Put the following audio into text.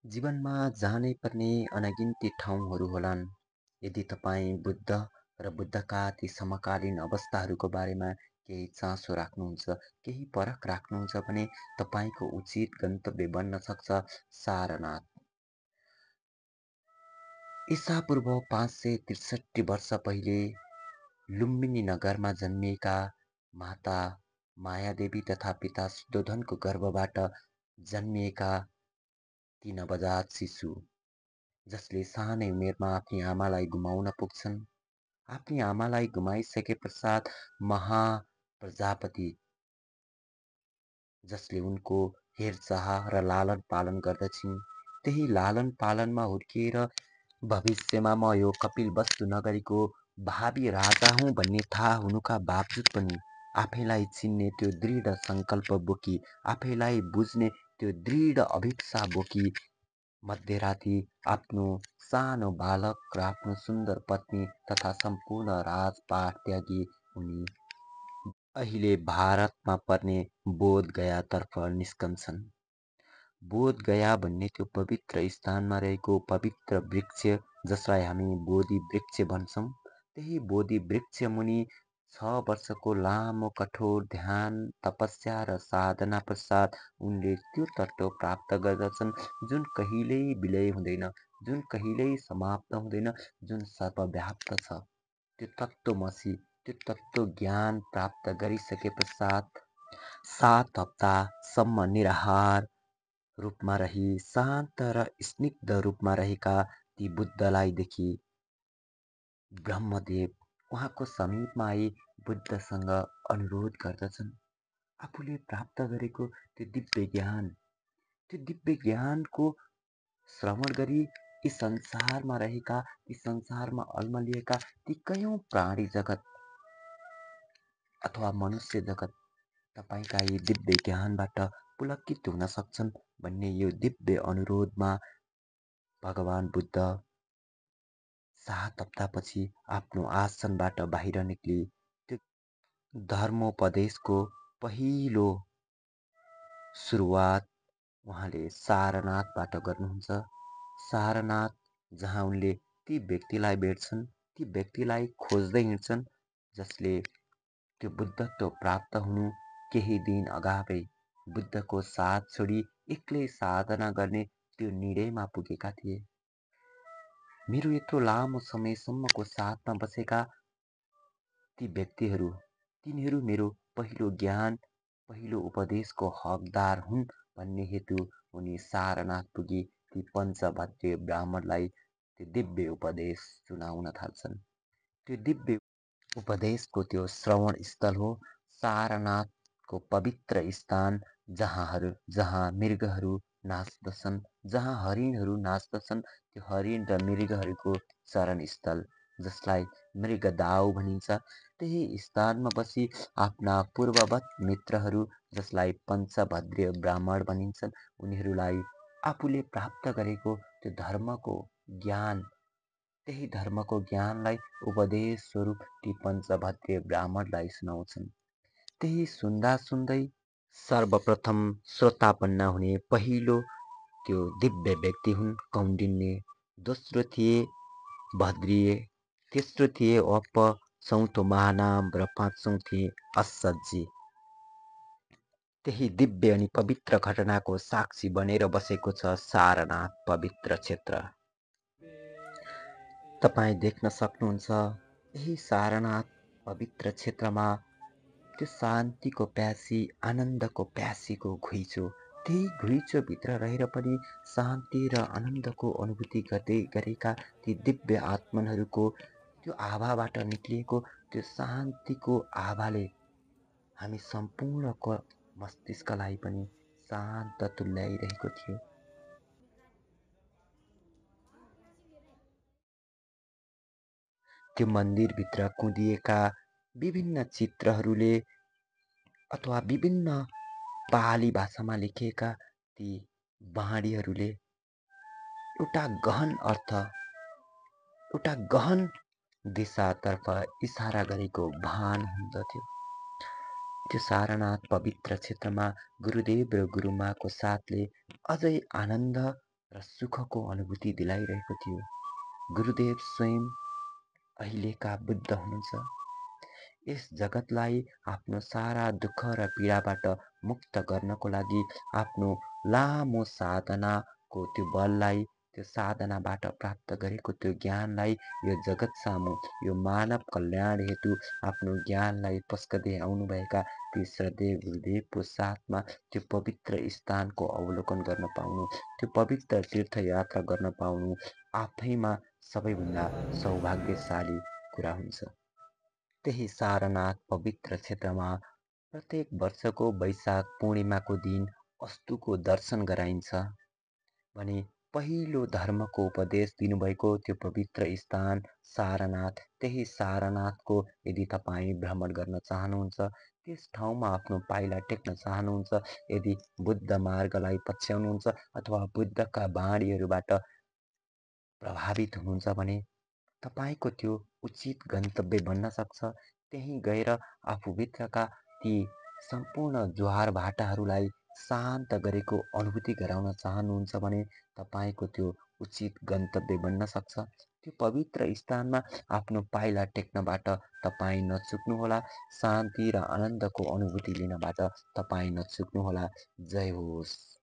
जीवनमा जानै पर्ने अनगिन्ती ठाउँहरू होलान्। यदि तपाईँ बुद्ध र बुद्धका ती समकालीन अवस्थाहरूको बारेमा केही चासो राख्नुहुन्छ, केही परख राख्नुहुन्छ भने तपाईँको उचित गन्तव्य बन्न सक्छ सारनाथ। ईसापूर्व 563 वर्ष पहिले लुम्बिनी नगरमा जन्मिएका माता मायादेवी तथा पिता शुद्धोधनको गर्भबाट जन्मिएका ती नवजात शिशु जसले सानै उमेरमा आफ्नी आमालाई गुमाउन पुग्छन्। आफ्नी आमालाई गुमाइसके पश्चात महाप्रजापति जसले उनको हेरचाह र लालन पालन गर्दछिन्, त्यही लालन पालनमा हुर्किएर भविष्यमा म यो कपिलवस्तु नगरीको भावी राजा हुँ भन्ने थाहा हुनुका बावजुद पनि आफैलाई चिन्ने त्यो दृढ सङ्कल्प बोकी, आफैलाई बुझ्ने त्यो दृढ अभिप्सा बोकी मध्यराती आफ्नो सानो बालक र आफ्नो सुन्दर पत्नी तथा सम्पूर्ण राजपाट त्यागी उनी अहिले भारतमा पर्ने बोधगयातर्फ निस्कन्छन्। बोधगया भन्ने त्यो पवित्र स्थानमा रहेको पवित्र वृक्ष जसलाई हामी बोधि वृक्ष भन्छौँ, त्यही बोधि वृक्ष मुनि 6 वर्षको लामो कठोर ध्यान तपस्या र साधना पश्चात उनले त्यो तत्त्व प्राप्त गर्दछन् जुन कहिल्यै विलय हुँदैन, जुन कहिल्यै समाप्त हुँदैन, जुन सर्वव्याप्त छ। त्यो तत्त्वमसी, त्यो तत्त्व ज्ञान प्राप्त गरिसके पश्चात 7 हप्तासम्म निराहार रूपमा रही शान्त र स्निग्ध रूपमा रहेका ती बुद्धलाई देखि ब्रह्मदेव उहाँको समीपमा आई बुद्धसँग अनुरोध गर्दछन्। आफूले प्राप्त गरेको त्यो दिव्य ज्ञानको श्रवण गरी यी संसारमा रहेका, ती संसारमा अल्मलिएका ती कयौँ प्राणी जगत अथवा मनुष्य जगत तपाईँका यी दिव्य ज्ञानबाट पुलकित हुन सक्छन् भन्ने यो दिव्य अनुरोधमा भगवान बुद्ध 7 हप्तापछि आफ्नो आसनबाट बाहिर निक्ली त्यो धर्मोपदेशको पहिलो सुरुवात उहाँले सारनाथबाट गर्नुहुन्छ। सारनाथ जहाँ उनले ती व्यक्तिलाई भेट्छन्, ती व्यक्तिलाई खोज्दै हिँड्छन् जसले त्यो बुद्धत्व प्राप्त हुनु केही दिन अगावै बुद्धको साथ छोडी एक्लै साधना गर्ने त्यो निर्णयमा पुगेका थिए। मेरो यत्रो लामो समयसम्मको साथमा बसेका ती व्यक्तिहरू, तिनीहरू मेरो पहिलो ज्ञान, पहिलो उपदेशको हकदार हुन् भन्ने हेतु उनी सारनाथ पुगी ती पञ्चभद्रे ब्राह्मणलाई त्यो दिव्य उपदेश सुनाउन थाल्छन्। त्यो दिव्य उपदेशको त्यो श्रवण स्थल हो सारनाथको पवित्र स्थान जहाँ मृगहरू नाच्दछन्, जहाँ हरिणहरू नाच्दछन्, त्यो हरिण र मृगहरूको चरणस्थल जसलाई मृगदाउ भनिन्छ, त्यही स्थानमा बसी आफ्ना पूर्ववत मित्रहरू जसलाई पञ्चभद्रे ब्राह्मण भनिन्छन्, उनीहरूलाई आफूले प्राप्त गरेको त्यो धर्मको ज्ञान, त्यही धर्मको ज्ञानलाई उपदेश स्वरूप ती पञ्चभद्रे ब्राह्मणलाई सुनाउँछन्। त्यही सुन्दा सुन्दै सर्वप्रथम श्रोता बन्न हुने पहिलो त्यो दिव्य व्यक्ति हुन् कौण्डिन्य, दोस्रो थिए भद्रिय, तेस्रो थिए अप्प, चौथो महानाम र पाँचौं थिए असज्जी। त्यही दिव्य अनि पवित्र घटनाको साक्षी बनेर बसेको छ सारनाथ पवित्र क्षेत्र। तपाईँ देख्न सक्नुहुन्छ यही सारनाथ पवित्र क्षेत्रमा त्यो शान्तिको प्यासी, आनन्दको प्यासीको घुइँचो, त्यही घुइँचोभित्र रहेर पनि शान्ति र आनन्दको अनुभूति गर्दै गरेका ती दिव्य आत्मनहरूको त्यो आभाबाट निक्लिएको त्यो शान्तिको आभाले हामी सम्पूर्णको मस्तिष्कलाई पनि शान्त तुल्याइरहेको थियो। त्यो मन्दिरभित्र कुँदिएका विभिन्न चित्रहरूले अथवा विभिन्न पाली भाषामा लेखिएका ती बाणीहरूले एउटा गहन अर्थ, एउटा गहन दिशातर्फ इसारा गरेको भान हुँदथ्यो। त्यो सारनाथ पवित्र क्षेत्रमा गुरुदेव र गुरुमाको साथले अझै आनन्द र सुखको अनुभूति दिलाइरहेको थियो। गुरुदेव स्वयं अहिलेका बुद्ध हुनुहुन्छ। यस जगतलाई आफ्नो सारा दुःख र पीडाबाट मुक्त गर्नको लागि आफ्नो लामो साधनाको त्यो बललाई, त्यो साधनाबाट प्राप्त गरेको त्यो ज्ञानलाई यो जगत सामु, यो मानव कल्याण हेतु आफ्नो ज्ञानलाई पस्कदै आउनुभएका ती श्रद्धेय गुरुदेवको साथमा त्यो पवित्र स्थानको अवलोकन गर्न पाउनु, त्यो पवित्र तीर्थयात्रा गर्न पाउनु आफैमा सबैभन्दा सौभाग्यशाली कुरा हुन्छ। त्यही सारनाथ पवित्र क्षेत्रमा प्रत्येक वर्षको वैशाख पूर्णिमाको दिन अस्तुको दर्शन गराइन्छ भने पहिलो धर्मको उपदेश दिनुभएको त्यो पवित्र स्थान सारनाथ, त्यही सारनाथको यदि तपाईँ भ्रमण गर्न चाहनुहुन्छ, त्यस ठाउँमा आफ्नो पाइला टेक्न चाहनुहुन्छ, यदि बुद्ध मार्गलाई पछ्याउनुहुन्छ अथवा बुद्धका बाणीहरूबाट प्रभावित हुनुहुन्छ भने तपाईँको त्यो उचित गन्तव्य बन्न सक्छ। त्यहीँ गएर आफूभित्रका ती सम्पूर्ण ज्वार भाटाहरूलाई शान्त गरेको अनुभूति गराउन चाहनुहुन्छ भने तपाईँको त्यो उचित गन्तव्य बन्न सक्छ। त्यो पवित्र स्थानमा आफ्नो पाइला टेक्नबाट तपाईँ नचुक्नुहोला। शान्ति र आनन्दको अनुभूति लिनबाट तपाईँ नचुक्नुहोला। जय होस्।